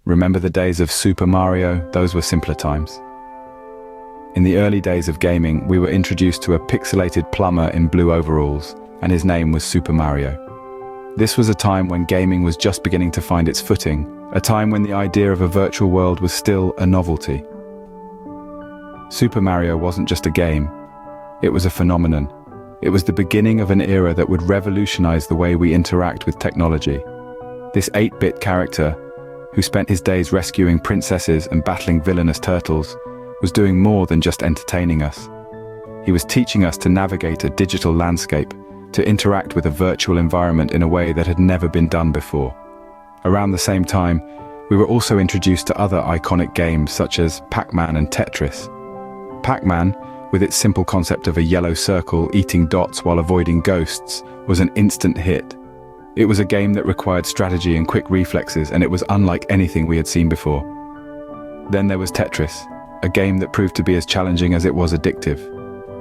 Remember the days of Super Mario? Those were simpler times. In the early days of gaming, we were introduced to a pixelated plumber in blue overalls, and his name was Super Mario. This was a time when gaming was just beginning to find its footing, a time when the idea of a virtual world was still a novelty. Super Mario wasn't just a game, it was a phenomenon. It was the beginning of an era that would revolutionize the way we interact with technology. This 8-bit character, who spent his days rescuing princesses and battling villainous turtles, was doing more than just entertaining us. He was teaching us to navigate a digital landscape, to interact with a virtual environment in a way that had never been done before. Around the same time, we were also introduced to other iconic games such as Pac-Man and Tetris. Pac-Man, with its simple concept of a yellow circle eating dots while avoiding ghosts, was an instant hit. It was a game that required strategy and quick reflexes, and it was unlike anything we had seen before. Then there was Tetris, a game that proved to be as challenging as it was addictive.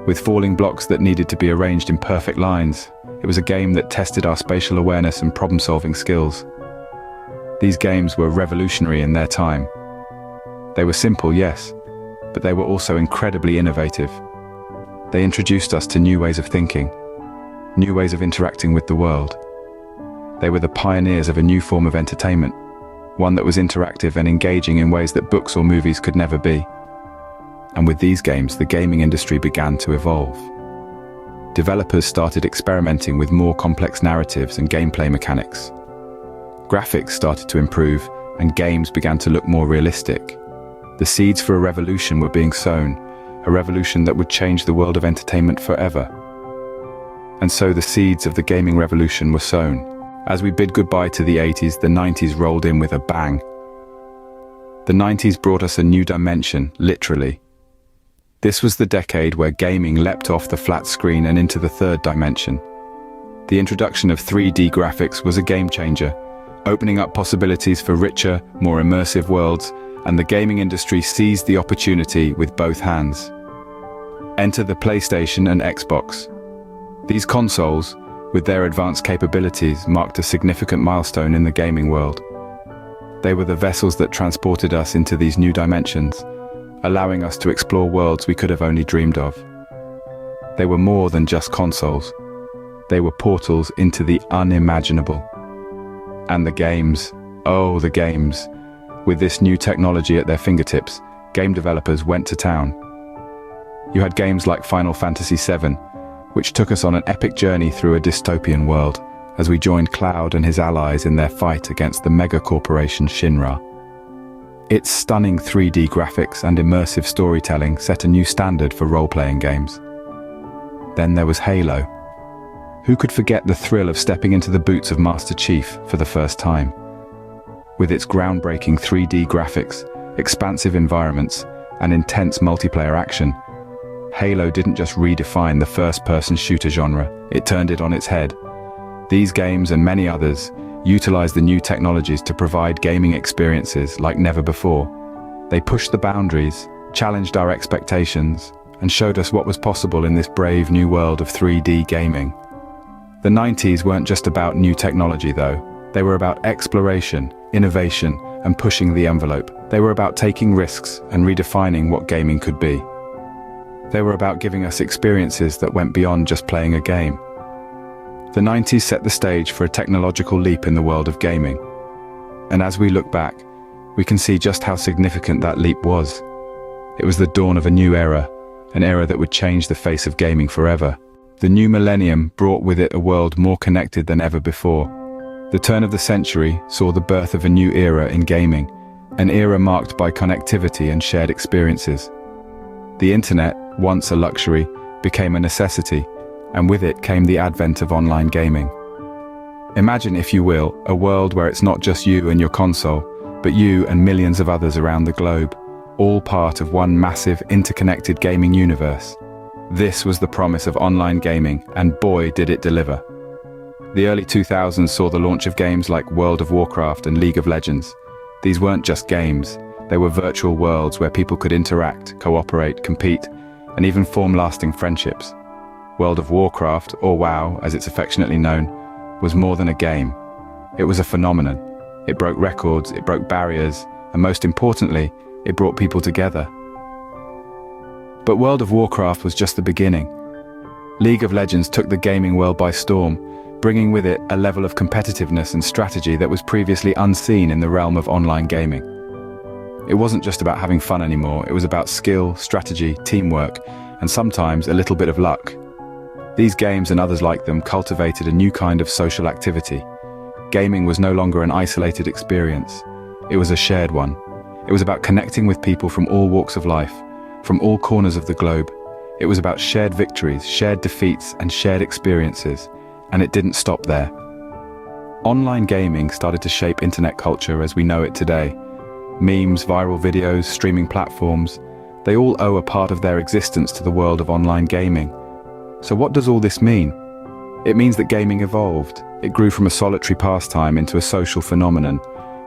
With falling blocks that needed to be arranged in perfect lines, it was a game that tested our spatial awareness and problem-solving skills. These games were revolutionary in their time. They were simple, yes, but they were also incredibly innovative. They introduced us to new ways of thinking, new ways of interacting with the world. They were the pioneers of a new form of entertainment, one that was interactive and engaging in ways that books or movies could never be. And with these games, the gaming industry began to evolve. Developers started experimenting with more complex narratives and gameplay mechanics. Graphics started to improve, and games began to look more realistic. The seeds for a revolution were being sown, a revolution that would change the world of entertainment forever. And so the seeds of the gaming revolution were sown. As we bid goodbye to the 80s, the 90s rolled in with a bang. The 90s brought us a new dimension, literally. This was the decade where gaming leapt off the flat screen and into the third dimension. The introduction of 3D graphics was a game changer, opening up possibilities for richer, more immersive worlds, and the gaming industry seized the opportunity with both hands. Enter the PlayStation and Xbox. These consoles, with their advanced capabilities, marked a significant milestone in the gaming world. They were the vessels that transported us into these new dimensions, allowing us to explore worlds we could have only dreamed of. They were more than just consoles. They were portals into the unimaginable. And the games, oh, the games. With this new technology at their fingertips, game developers went to town. You had games like Final Fantasy VII, which took us on an epic journey through a dystopian world, as we joined Cloud and his allies in their fight against the mega-corporation Shinra. Its stunning 3D graphics and immersive storytelling set a new standard for role-playing games. Then there was Halo. Who could forget the thrill of stepping into the boots of Master Chief for the first time? With its groundbreaking 3D graphics, expansive environments, and intense multiplayer action, Halo didn't just redefine the first-person shooter genre, it turned it on its head. These games and many others utilized the new technologies to provide gaming experiences like never before. They pushed the boundaries, challenged our expectations, and showed us what was possible in this brave new world of 3D gaming. The 90s weren't just about new technology though. They were about exploration, innovation, and pushing the envelope. They were about taking risks and redefining what gaming could be. They were about giving us experiences that went beyond just playing a game. The 90s set the stage for a technological leap in the world of gaming. And as we look back, we can see just how significant that leap was. It was the dawn of a new era, an era that would change the face of gaming forever. The new millennium brought with it a world more connected than ever before. The turn of the century saw the birth of a new era in gaming, an era marked by connectivity and shared experiences. The internet, once a luxury, became a necessity, and with it came the advent of online gaming. Imagine, if you will, a world where it's not just you and your console, but you and millions of others around the globe, all part of one massive, interconnected gaming universe. This was the promise of online gaming, and boy did it deliver. The early 2000s saw the launch of games like World of Warcraft and League of Legends. These weren't just games, they were virtual worlds where people could interact, cooperate, compete, and even form lasting friendships. World of Warcraft, or WoW as it's affectionately known, was more than a game. It was a phenomenon. It broke records, it broke barriers, and most importantly, it brought people together. But World of Warcraft was just the beginning. League of Legends took the gaming world by storm, bringing with it a level of competitiveness and strategy that was previously unseen in the realm of online gaming. It wasn't just about having fun anymore, it was about skill, strategy, teamwork, and sometimes a little bit of luck. These games and others like them cultivated a new kind of social activity. Gaming was no longer an isolated experience. It was a shared one. It was about connecting with people from all walks of life, from all corners of the globe. It was about shared victories, shared defeats, and shared experiences. And it didn't stop there. Online gaming started to shape internet culture as we know it today. Memes, viral videos, streaming platforms, they all owe a part of their existence to the world of online gaming. So what does all this mean? It means that gaming evolved. It grew from a solitary pastime into a social phenomenon.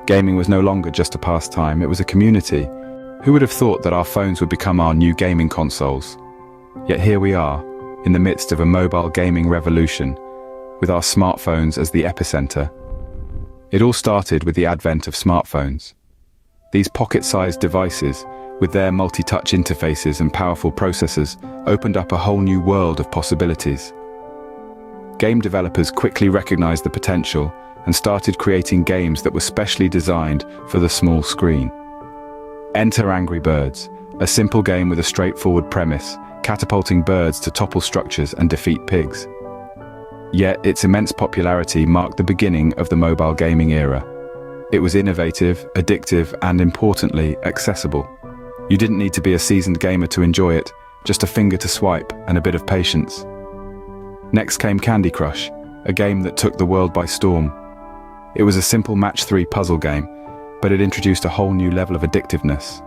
Gaming was no longer just a pastime, it was a community. Who would have thought that our phones would become our new gaming consoles? Yet here we are, in the midst of a mobile gaming revolution, with our smartphones as the epicenter. It all started with the advent of smartphones. These pocket-sized devices, with their multi-touch interfaces and powerful processors, opened up a whole new world of possibilities. Game developers quickly recognized the potential and started creating games that were specially designed for the small screen. Enter Angry Birds, a simple game with a straightforward premise, catapulting birds to topple structures and defeat pigs. Yet its immense popularity marked the beginning of the mobile gaming era. It was innovative, addictive, and importantly, accessible. You didn't need to be a seasoned gamer to enjoy it, just a finger to swipe and a bit of patience. Next came Candy Crush, a game that took the world by storm. It was a simple match-3 puzzle game, but it introduced a whole new level of addictiveness.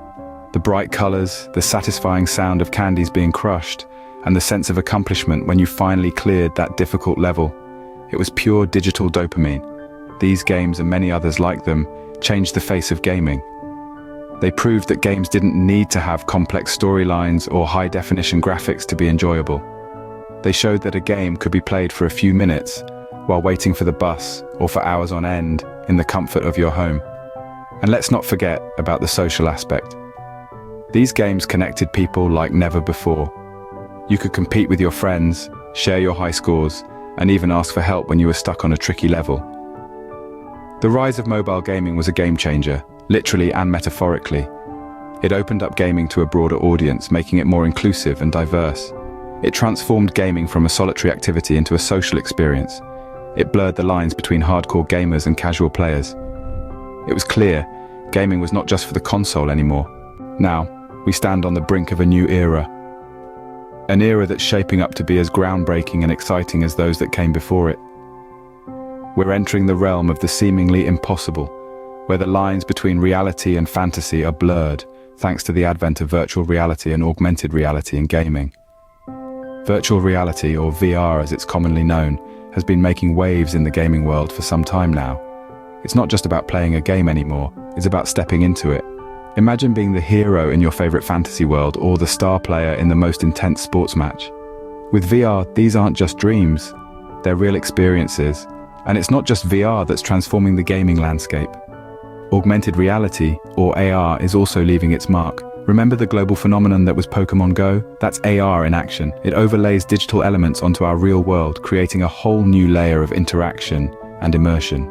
The bright colors, the satisfying sound of candies being crushed, and the sense of accomplishment when you finally cleared that difficult level. It was pure digital dopamine. These games and many others like them changed the face of gaming. They proved that games didn't need to have complex storylines or high-definition graphics to be enjoyable. They showed that a game could be played for a few minutes while waiting for the bus or for hours on end in the comfort of your home. And let's not forget about the social aspect. These games connected people like never before. You could compete with your friends, share your high scores, and even ask for help when you were stuck on a tricky level. The rise of mobile gaming was a game changer, literally and metaphorically. It opened up gaming to a broader audience, making it more inclusive and diverse. It transformed gaming from a solitary activity into a social experience. It blurred the lines between hardcore gamers and casual players. It was clear, gaming was not just for the console anymore. Now, we stand on the brink of a new era. An era that's shaping up to be as groundbreaking and exciting as those that came before it. We're entering the realm of the seemingly impossible, where the lines between reality and fantasy are blurred, thanks to the advent of virtual reality and augmented reality in gaming. Virtual reality, or VR as it's commonly known, has been making waves in the gaming world for some time now. It's not just about playing a game anymore, it's about stepping into it. Imagine being the hero in your favorite fantasy world or the star player in the most intense sports match. With VR, these aren't just dreams, they're real experiences. And it's not just VR that's transforming the gaming landscape. Augmented reality, or AR, is also leaving its mark. Remember the global phenomenon that was Pokémon Go? That's AR in action. It overlays digital elements onto our real world, creating a whole new layer of interaction and immersion.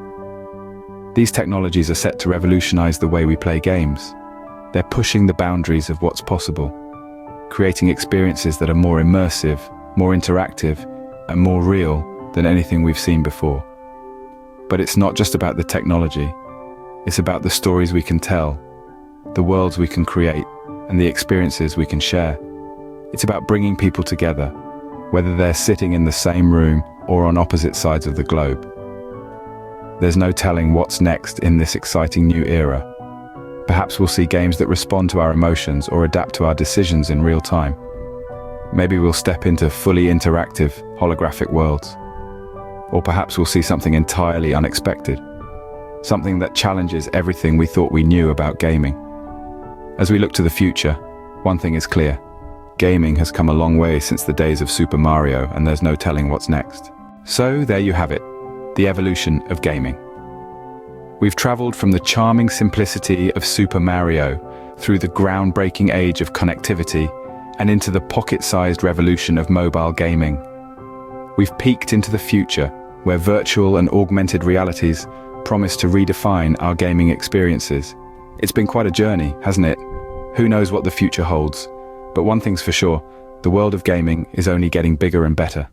These technologies are set to revolutionize the way we play games. They're pushing the boundaries of what's possible, creating experiences that are more immersive, more interactive, and more real than anything we've seen before. But it's not just about the technology. It's about the stories we can tell, the worlds we can create, and the experiences we can share. It's about bringing people together, whether they're sitting in the same room or on opposite sides of the globe. There's no telling what's next in this exciting new era. Perhaps we'll see games that respond to our emotions or adapt to our decisions in real time. Maybe we'll step into fully interactive, holographic worlds. Or perhaps we'll see something entirely unexpected. Something that challenges everything we thought we knew about gaming. As we look to the future, one thing is clear. Gaming has come a long way since the days of Super Mario, and there's no telling what's next. So there you have it, the evolution of gaming. We've traveled from the charming simplicity of Super Mario through the groundbreaking age of connectivity and into the pocket-sized revolution of mobile gaming. We've peeked into the future, where virtual and augmented realities promise to redefine our gaming experiences. It's been quite a journey, hasn't it? Who knows what the future holds? But one thing's for sure, the world of gaming is only getting bigger and better.